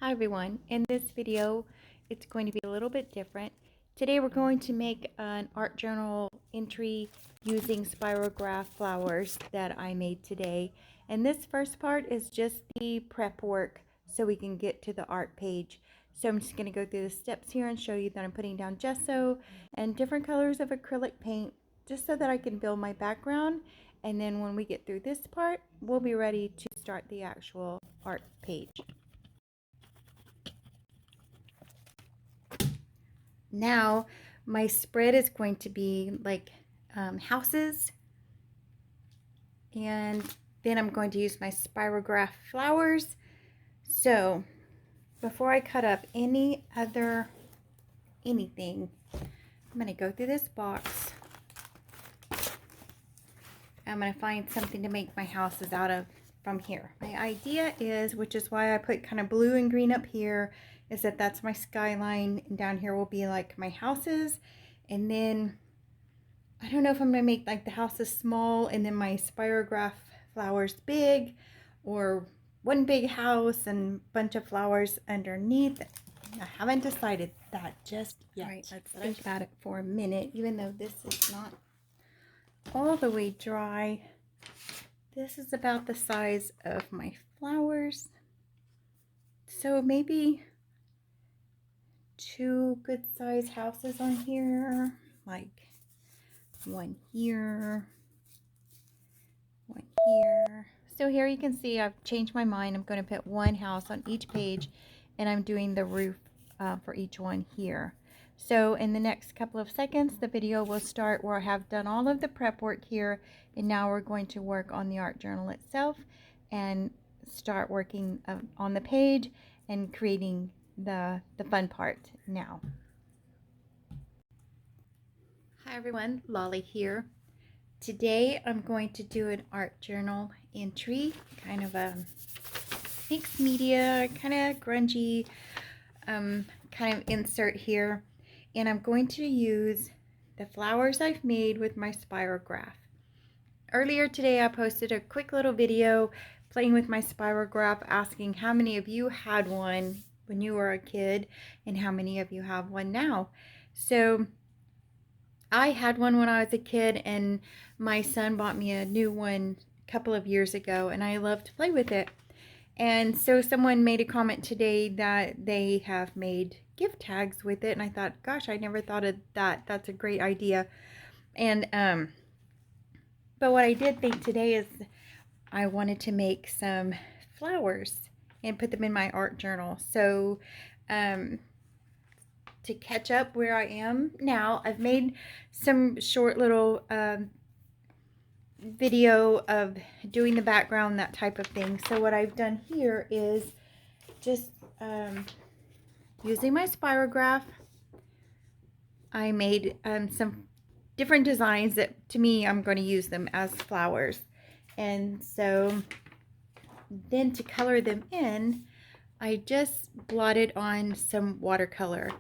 Hi everyone, in this video it's going to be a little bit different. Today we're going to make an art journal entry using Spirograph flowers that I made today. And this first part is just the prep work so we can get to the art page. So I'm just going to go through the steps here and show you that I'm putting down gesso and different colors of acrylic paint just so that I can build my background. And then when we get through this part, we'll be ready to start the actual art page. Now my spread is going to be like houses, and then I'm going to use my Spirograph flowers. So before I cut up anything, I'm going to go through this box. I'm going to find something to make my houses out of from here. My idea is, which is why I put kind of blue and green up here, is that that's my skyline, and down here will be like my houses. And then I don't know if I'm gonna make like the houses small and then my Spirograph flowers big, or one big house and a bunch of flowers underneath. I haven't decided that just yet. All right, let's think about it for a minute. Even though this is not all the way dry, this is about the size of my flowers, so maybe two good size houses on here, like one here, one here. So here you can see I've changed my mind. I'm going to put one house on each page, and I'm doing the roof for each one here. So in the next couple of seconds the video will start where I have done all of the prep work here, and now we're going to work on the art journal itself and start working on the page and creating the fun part now. Hi everyone, Lolly here. Today I'm going to do an art journal entry, kind of a mixed media, kind of grungy kind of insert here. And I'm going to use the flowers I've made with my Spirograph. Earlier today I posted a quick little video playing with my Spirograph, asking how many of you had one when you were a kid and how many of you have one now. So I had one when I was a kid, and my son bought me a new one a couple of years ago, and I love to play with it. And so someone made a comment today that they have made gift tags with it, and I thought, gosh, I never thought of that. That's a great idea. And but what I did think today is I wanted to make some flowers and put them in my art journal. So to catch up where I am now, I've made some short little video of doing the background, that type of thing. So what I've done here is just using my Spirograph, I made some different designs that to me I'm going to use them as flowers. And so then to color them in, I just blotted on some watercolor.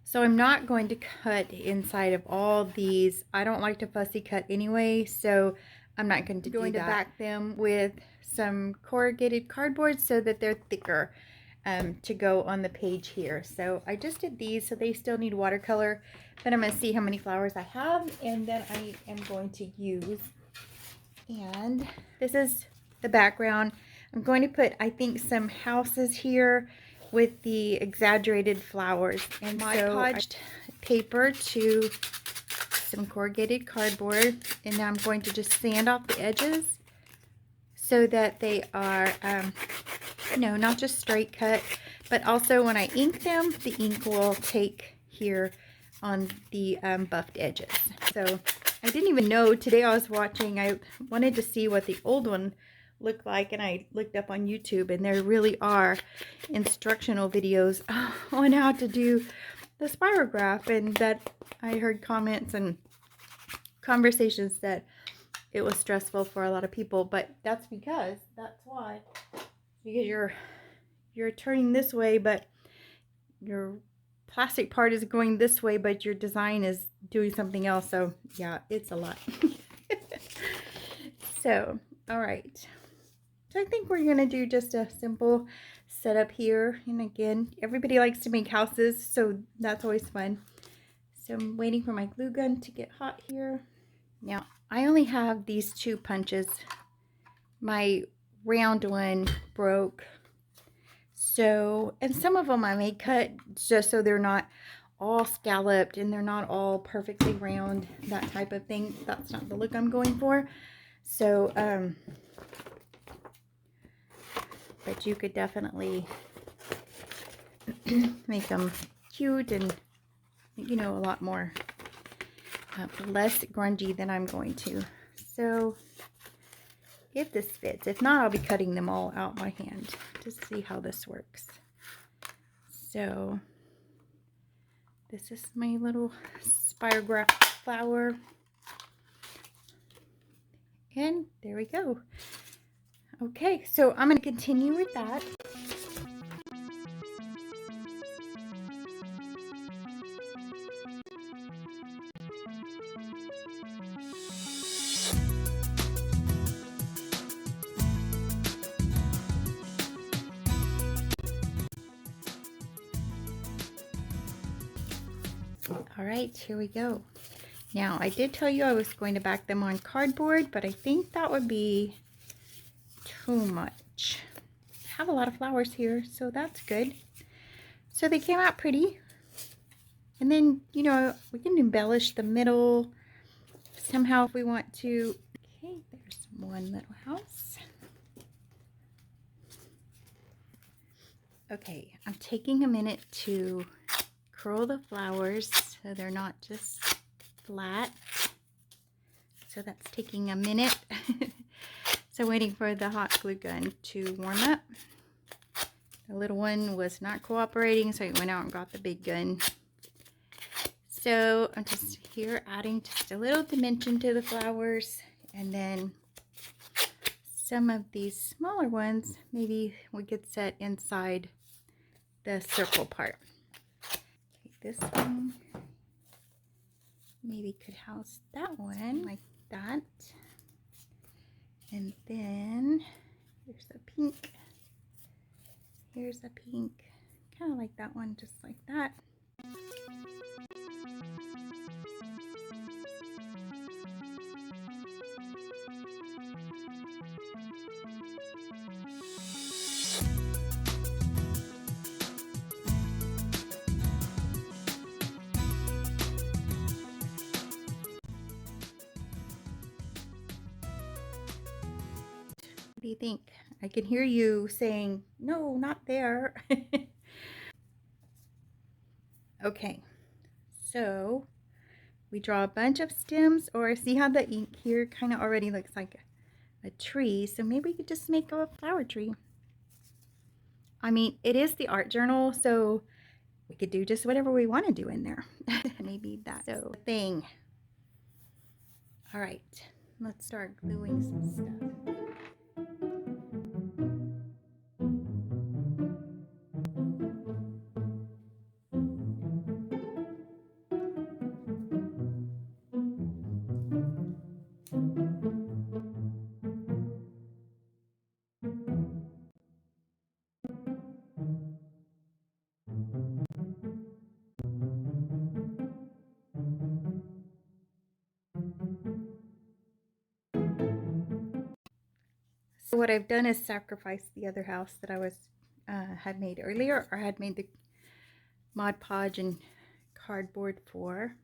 So I'm not going to cut inside of all these. I don't like to fussy cut anyway, so I'm not going to do that. Back them with some corrugated cardboard so that they're thicker to go on the page here. So I just did these, so they still need watercolor, but I'm going to see how many flowers I have, and then I am going to use. And this is the background. I'm going to put, I think, some houses here with the exaggerated flowers, and Mod Podged paper to some corrugated cardboard, and now I'm going to just sand off the edges so that they are not just straight cut, but also when I ink them, the ink will take here on the buffed edges. So I didn't even know, today I was watching, I wanted to see what the old one looked like, and I looked up on YouTube, and there really are instructional videos on how to do the Spirograph, and that I heard comments and conversations that it was stressful for a lot of people, but that's why because you're turning this way, but your plastic part is going this way, but your design is doing something else. So yeah, it's a lot. So all right, so I think we're gonna do just a simple set up here. And again, everybody likes to make houses, so that's always fun. So I'm waiting for my glue gun to get hot here. Now, I only have these 2 punches. My round one broke. So, and some of them I may cut just so they're not all scalloped and they're not all perfectly round, that type of thing. That's not the look I'm going for. So, but you could definitely make them cute and, you know, a lot more less grungy than I'm going to. So if this fits, if not, I'll be cutting them all out by hand to see how this works. So this is my little Spirograph flower, and there we go. Okay, so I'm going to continue with that. All right, here we go. Now, I did tell you I was going to back them on cardboard, but I think that would be too much. I have a lot of flowers here, so that's good. So they came out pretty. And then, you know, we can embellish the middle somehow if we want to. Okay, there's one little house. Okay, I'm taking a minute to curl the flowers so they're not just flat. So that's taking a minute. So waiting for the hot glue gun to warm up. The little one was not cooperating, so I went out and got the big gun. So I'm just here adding just a little dimension to the flowers, and then some of these smaller ones maybe we could set inside the circle part. Okay, this one maybe could house that one like that. And then here's a pink. Here's a pink. Kind of like that one, just like that. What do you think? I can hear you saying, no, not there. Okay, so we draw a bunch of stems, or see how the ink here kind of already looks like a tree. So maybe we could just make a flower tree. I mean, it is the art journal, so we could do just whatever we want to do in there. Maybe that's the thing. All right, let's start gluing some stuff. So what I've done is sacrifice the other house that I was had made earlier, or had made the Mod Podge and cardboard for,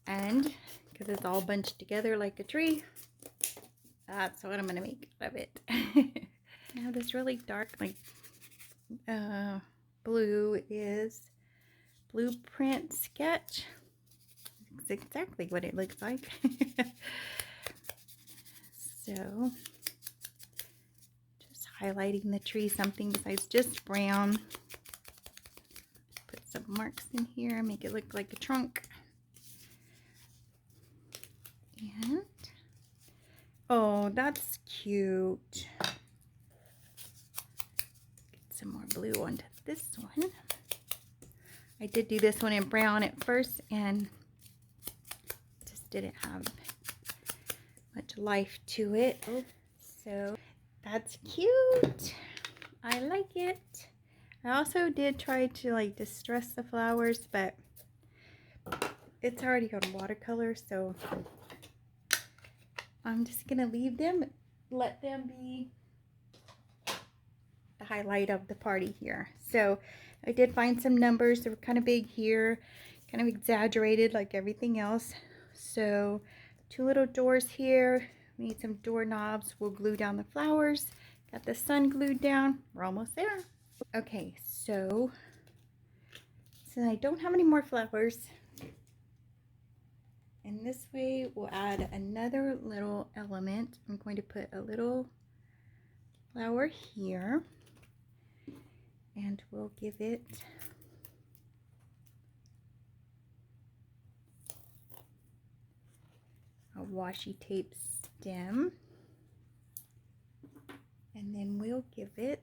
and because it's all bunched together like a tree, that's what I'm going to make out of it. Now this really dark like blue is Blueprint Sketch. It's exactly what it looks like. So just highlighting the tree, something besides just brown. Put some marks in here, make it look like a trunk. And oh, that's cute. Get some more blue onto this one. I did do this one in brown at first and just didn't have much life to it. So that's cute. I like it. I also did try to like distress the flowers, but it's already on watercolor, so I'm just gonna leave them, let them be the highlight of the party here. So I did find some numbers that were kind of big here, kind of exaggerated like everything else. So 2 little doors here. We need some doorknobs. We'll glue down the flowers. Got the sun glued down. We're almost there. Okay, so since I don't have any more flowers, and this way we'll add another little element. I'm going to put a little flower here, and we'll give it a washi tape stem, and then we'll give it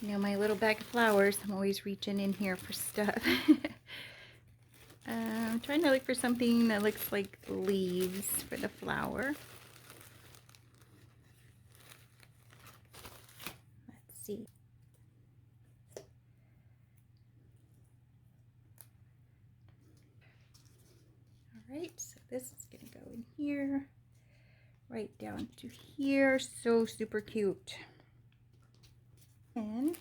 my little bag of flowers. I'm always reaching in here for stuff. I'm trying to look for something that looks like leaves for the flower. Let's see. Alright, so this is going to go in here, right down to here. So super cute. And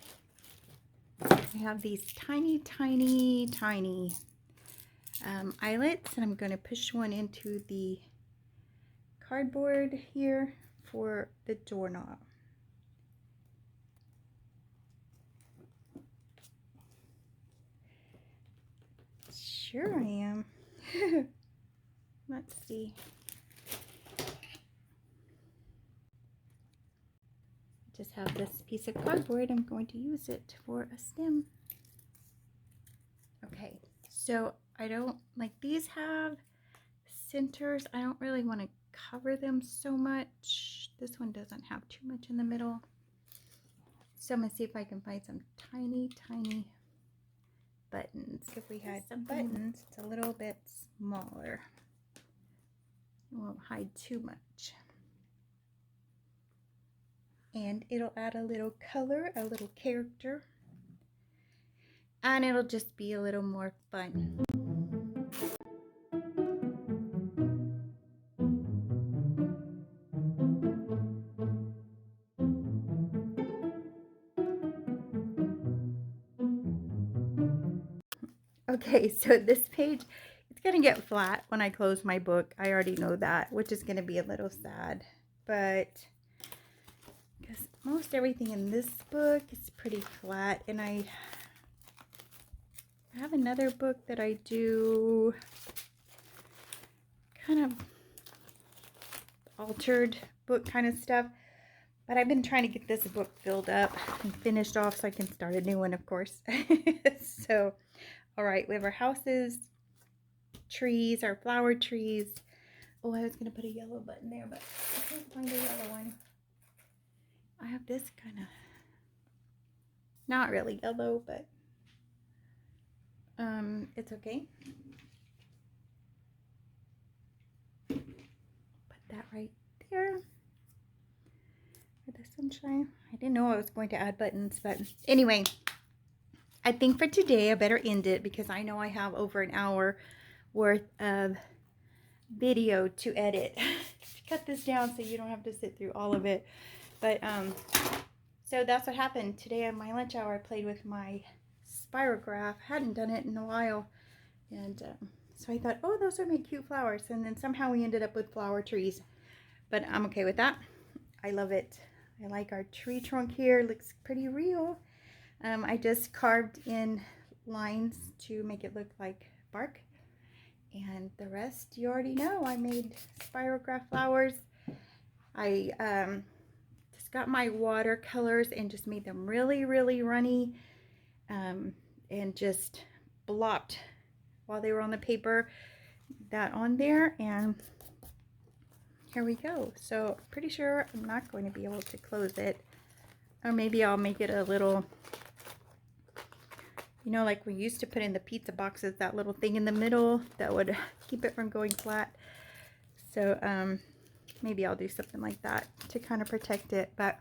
I have these tiny eyelets, and I'm going to push one into the cardboard here for the doorknob. Sure I am. Let's see. Just have this piece of cardboard. I'm going to use it for a stem. Okay, so I don't like these have centers. I don't really want to cover them so much. This one doesn't have too much in the middle. So I'm going to see if I can find some tiny buttons. If we had some buttons, it's a little bit smaller. It won't hide too much. And it'll add a little color, a little character. And it'll just be a little more fun. Okay, so this page, it's going to get flat when I close my book. I already know that, which is going to be a little sad. But because most everything in this book is pretty flat. And I have another book that I do kind of altered book kind of stuff. But I've been trying to get this book filled up and finished off so I can start a new one, of course. So, all right, we have our houses, trees, our flower trees. Oh, I was going to put a yellow button there, but I can't find a yellow one. I have this kind of, not really yellow, but it's okay. Put that right there for the sunshine. I didn't know I was going to add buttons, but anyway, I think for today I better end it because I know I have over an hour worth of video to edit. Cut this down so you don't have to sit through all of it. But so that's what happened today at my lunch hour. I played with my Spirograph. Hadn't done it in a while, and so I thought, oh, those would make cute flowers, and then somehow we ended up with flower trees. But I'm okay with that. I love it. I like our tree trunk here. It looks pretty real. I just carved in lines to make it look like bark, and the rest you already know. I made Spirograph flowers. I just got my watercolors and just made them really runny, and just blopped while they were on the paper that on there, and here we go. So pretty sure I'm not going to be able to close it, or maybe I'll make it a little, you know, like we used to put in the pizza boxes, that little thing in the middle that would keep it from going flat. So maybe I'll do something like that to kind of protect it. But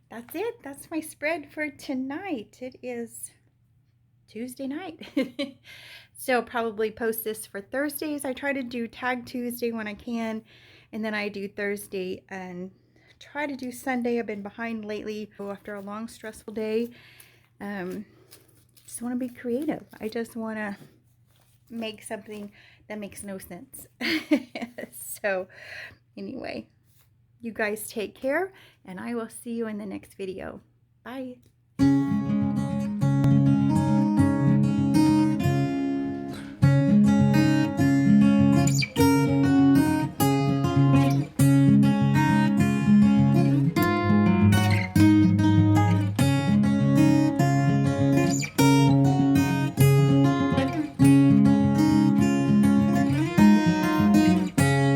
that's it. That's my spread for tonight. It is Tuesday night. So probably post this for Thursdays. I try to do Tag Tuesday when I can, and then I do Thursday and try to do Sunday. I've been behind lately after a long stressful day. Just want to be creative. I just want to make something that makes no sense. So anyway, you guys take care, and I will see you in the next video. Bye.